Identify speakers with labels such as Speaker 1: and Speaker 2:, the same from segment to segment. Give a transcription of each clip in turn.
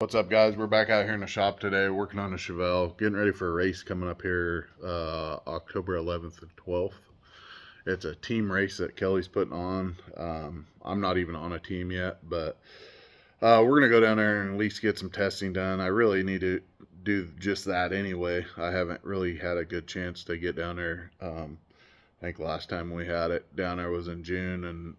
Speaker 1: What's up, guys? We're back out here in the shop today working on a Chevelle, getting ready for a race coming up here October 11th and 12th. It's a team race that Kelly's putting on. I'm not even on a team yet, but we're going to go down there and at least get some testing done. I really need to do just that anyway. I haven't really had a good chance to get down there. I think the last time we had it down there was in June, and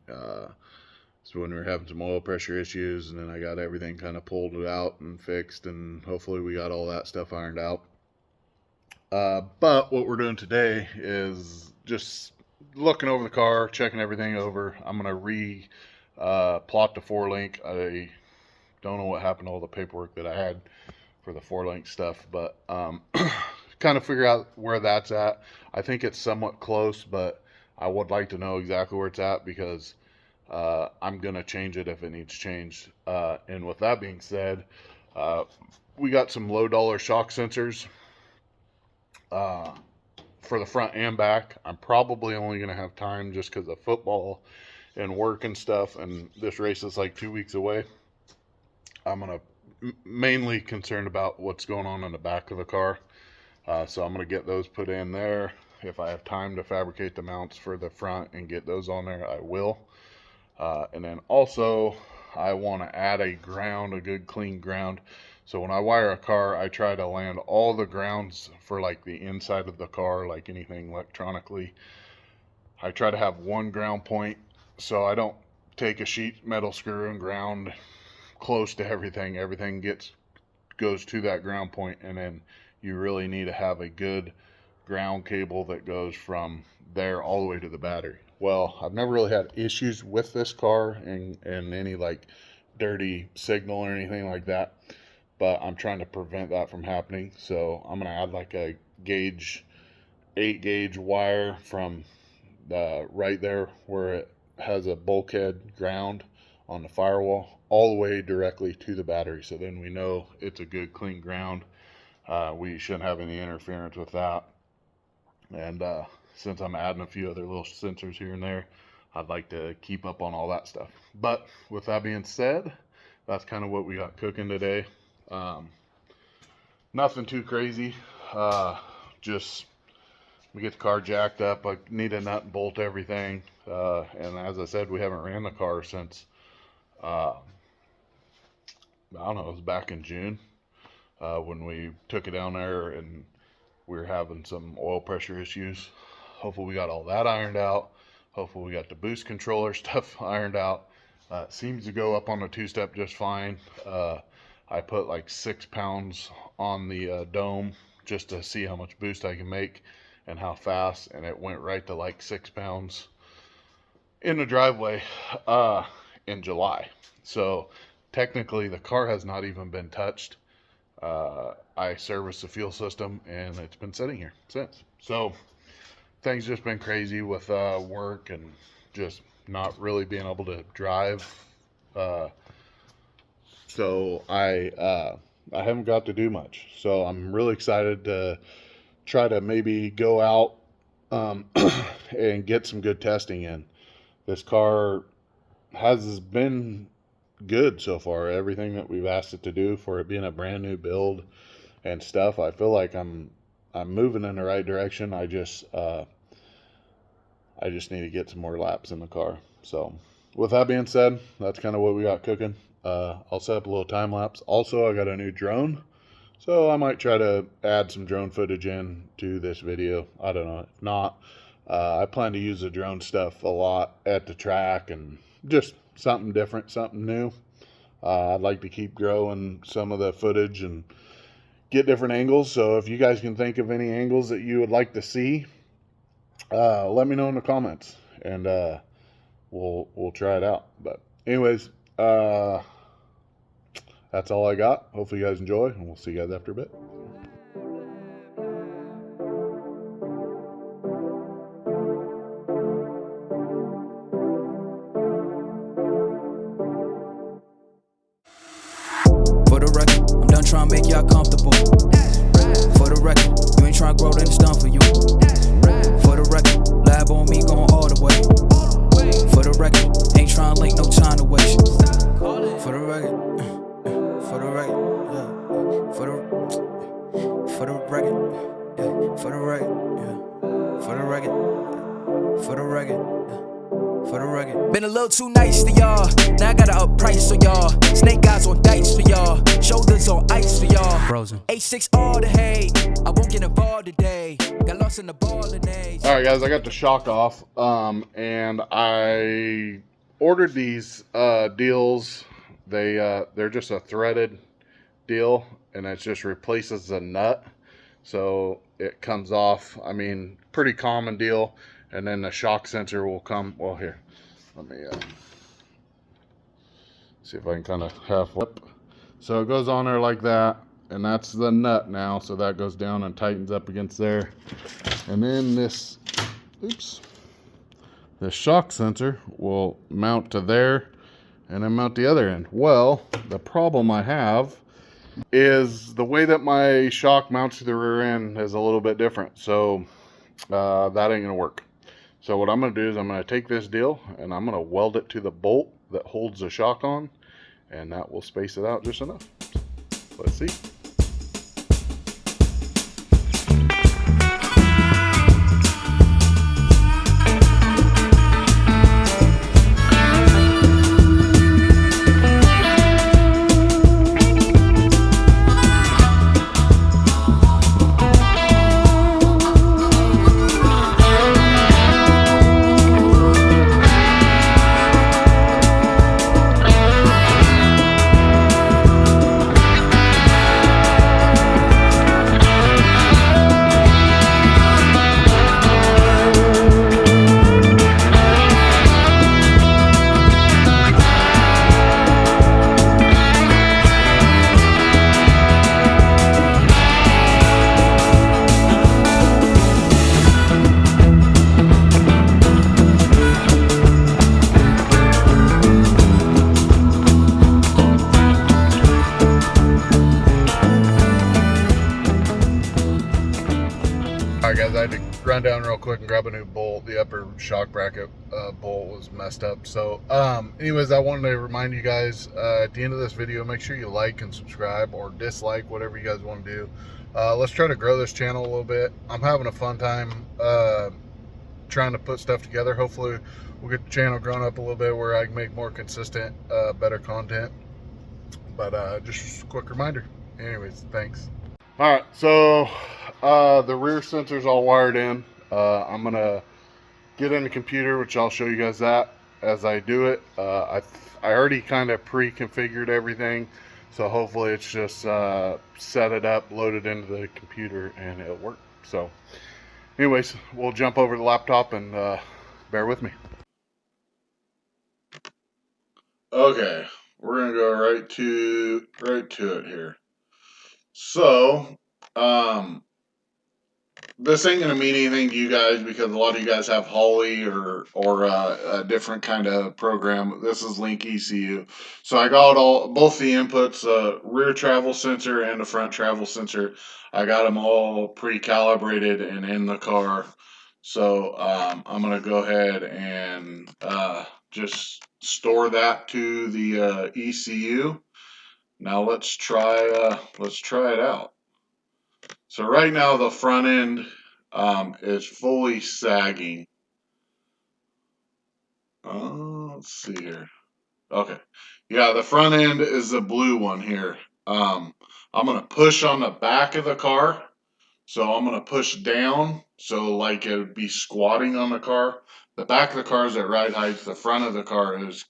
Speaker 1: so when we were having some oil pressure issues, and then I got everything kind of pulled out and fixed, and hopefully we got all that stuff ironed out. But what we're doing today is just looking over the car, checking everything over. I'm going to plot the 4-link. I don't know what happened to all the paperwork that I had for the 4-link stuff, but kind of figure out where that's at. I think it's somewhat close, but I would like to know exactly where it's at because I'm going to change it if it needs changed. And with that being said, we got some low dollar shock sensors for the front and back. I'm probably only going to have time just because of football and work and stuff, and this race is like 2 weeks away. I'm going to mainly concerned about what's going on in the back of the car. So I'm going to get those put in there. If I have time to fabricate the mounts for the front and get those on there, I will. And then also I want to add a good clean ground. So when I wire a car, I try to land all the grounds for like the inside of the car, like anything electronically. I try to have one ground point, so I don't take a sheet metal screw and ground close to everything. Everything goes to that ground point, and then you really need to have a good ground cable that goes from there all the way to the battery. Well, I've never really had issues with this car and any like dirty signal or anything like that, but I'm trying to prevent that from happening. So I'm going to add like a 8-gauge wire from right there where it has a bulkhead ground on the firewall all the way directly to the battery. So then we know it's a good clean ground. We shouldn't have any interference with that. And since I'm adding a few other little sensors here and there, I'd like to keep up on all that stuff. But with that being said, that's kind of what we got cooking today. Nothing too crazy. Just we get the car jacked up. I need a nut and bolt everything. And as I said, we haven't ran the car since, I don't know, it was back in June when we took it down there and we were having some oil pressure issues. Hopefully we got all that ironed out. Hopefully we got the boost controller stuff ironed out. It seems to go up on the 2-step just fine. I put like 6 pounds on the dome just to see how much boost I can make and how fast, and it went right to like 6 pounds in the driveway in July. So technically the car has not even been touched. I serviced the fuel system and it's been sitting here since. So things just been crazy with work and just not really being able to drive. So I haven't got to do much. So I'm really excited to try to maybe go out and get some good testing in. This car has been good so far. Everything that we've asked it to do for it being a brand new build and stuff, I feel like I'm moving in the right direction. I just need to get some more laps in the car. So with that being said, that's kind of what we got cooking. I'll set up a little time lapse. Also, I got a new drone, so I might try to add some drone footage in to this video. I don't know. If not, I plan to use the drone stuff a lot at the track and just something different, something new. I'd like to keep growing some of the footage and get different angles. So if you guys can think of any angles that you would like to see, let me know in the comments, and we'll try it out. But anyways, that's all I got. Hopefully you guys enjoy, and we'll see you guys after a bit.
Speaker 2: For the record, I'm done trying to make y'all comfortable. For the record, you ain't trying to grow, then it's done for you. For the record, lab on me going all the way. For the record, ain't trying to link, no time to waste. For the record, For the record, yeah. For the record, yeah. For the record, yeah. For the record, for the record, yeah. For the record. Been a little too nice to y'all. Now I gotta up price on y'all. Snake eyes on dice for y'all. Shoulders on ice for y'all. Frozen. A6 all the hate. I won't get involved today. Got lost in the ball and age.
Speaker 1: All right, guys, I got the shock off, and I ordered these deals. They're just a threaded deal, and it just replaces the nut, so it comes off. I mean, pretty common deal. And then the shock sensor will come. Well, here, let me see if I can kind of half flip. So it goes on there like that, and that's the nut now. So that goes down and tightens up against there. And then this, oops, the shock sensor will mount to there and then mount the other end. Well, the problem I have is the way that my shock mounts to the rear end is a little bit different. So that ain't gonna work. So what I'm gonna do is I'm gonna take this deal and I'm gonna weld it to the bolt that holds the shock on, and that will space it out just enough. Let's see. Alright guys, I had to run down real quick and grab a new bolt. The upper shock bracket bolt was messed up. So anyways, I wanted to remind you guys at the end of this video, make sure you like and subscribe or dislike, whatever you guys want to do. Let's try to grow this channel a little bit. I'm having a fun time trying to put stuff together. Hopefully we'll get the channel grown up a little bit where I can make more consistent, better content. But just a quick reminder. Anyways, thanks. All right, so the rear sensor's all wired in. I'm gonna get in the computer, which I'll show you guys that as I do it. I already kind of pre-configured everything, so hopefully it's just set it up, load it into the computer, and it'll work. So anyways, we'll jump over to the laptop and bear with me. Okay, we're gonna go right to it here. So this ain't gonna mean anything to you guys because a lot of you guys have Holly or a different kind of program. This is Link ECU. So I got both the inputs, rear travel sensor and the front travel sensor. I got them all pre-calibrated and in the car. So I'm gonna go ahead and just store that to the ECU. Now let's try it out. So right now the front end is fully sagging. Let's see here. Okay. Yeah, the front end is the blue one here. I'm going to push on the back of the car. So I'm going to push down so like it would be squatting on the car. The back of the car is at right height. The front of the car is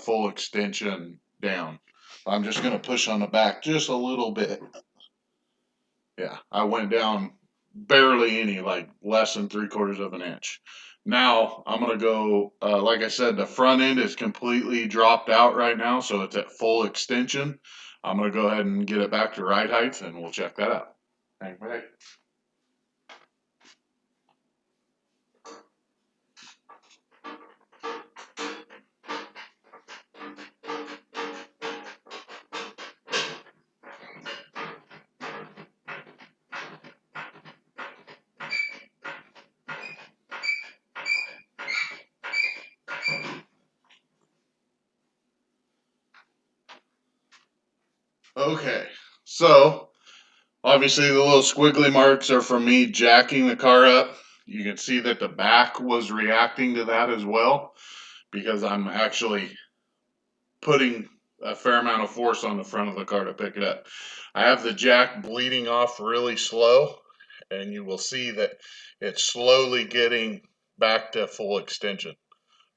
Speaker 1: full extension down. I'm just going to push on the back just a little bit. Yeah, I went down barely any, like less than 3/4 of an inch. Now I'm gonna go, like I said, the front end is completely dropped out right now, so it's at full extension. I'm gonna go ahead and get it back to ride height, and we'll check that out. Hang back. Okay, so obviously the little squiggly marks are from me jacking the car up. You can see that the back was reacting to that as well because I'm actually putting a fair amount of force on the front of the car to pick it up. I have the jack bleeding off really slow, and you will see that it's slowly getting back to full extension.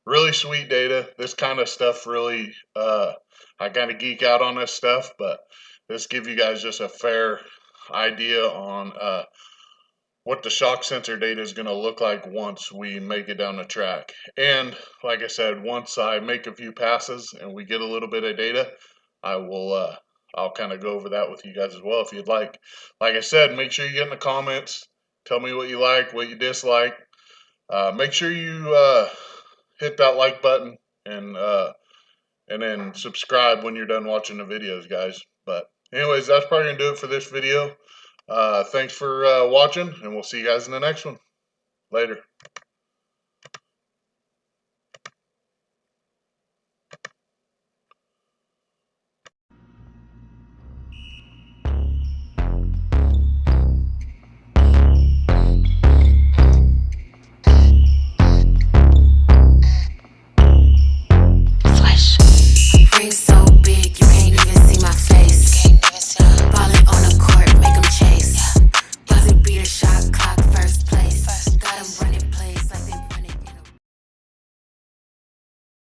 Speaker 1: Really sweet data. This kind of stuff really, I kind of geek out on this stuff, but this give you guys just a fair idea on what the shock sensor data is going to look like once we make it down the track. And like I said, once I make a few passes and we get a little bit of data, I will I'll kind of go over that with you guys as well if you'd like. Like I said, make sure you get in the comments, tell me what you like, what you dislike. Make sure you hit that like button and then subscribe when you're done watching the videos, guys. But anyways, that's probably gonna do it for this video. Thanks for watching, and we'll see you guys in the next one. Later.